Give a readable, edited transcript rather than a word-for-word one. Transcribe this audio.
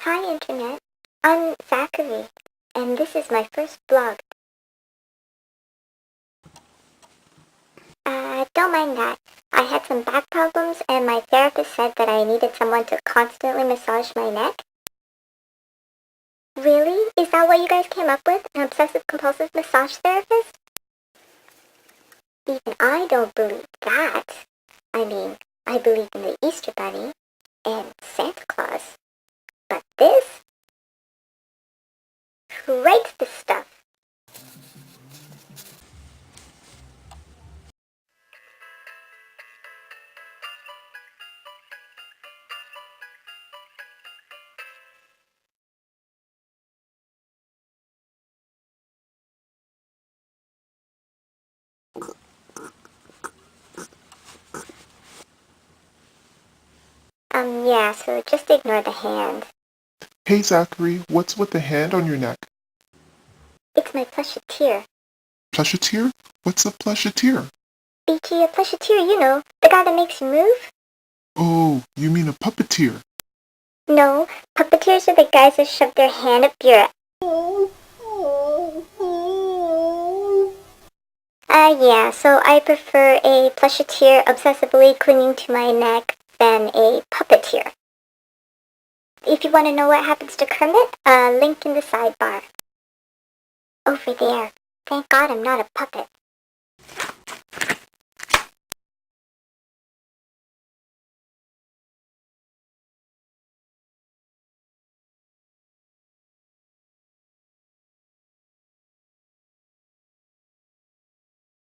Hi Internet, I'm Zackary, and this is my first blog. Don't mind that. I had some back problems and my therapist said that I needed someone to constantly massage my neck. Really? Is that what you guys came up with? An obsessive-compulsive massage therapist? Even I don't believe that. I mean, I believe in the Easter Bunny and Santa Claus. But this? Who writes this stuff? Yeah, so just ignore the hand. Hey Zachary, what's with the hand on your neck? It's my Plushateer. Plushateer? What's a Plushateer? BG, a Plushateer, you know, the guy that makes you move? Oh, you mean a puppeteer? No, puppeteers are the guys that shove their hand up your... Yeah, so I prefer a Plushateer obsessively clinging to my neck than a puppeteer. If you want to know what happens to Kermit, link in the sidebar. Over there. Thank God I'm not a puppet.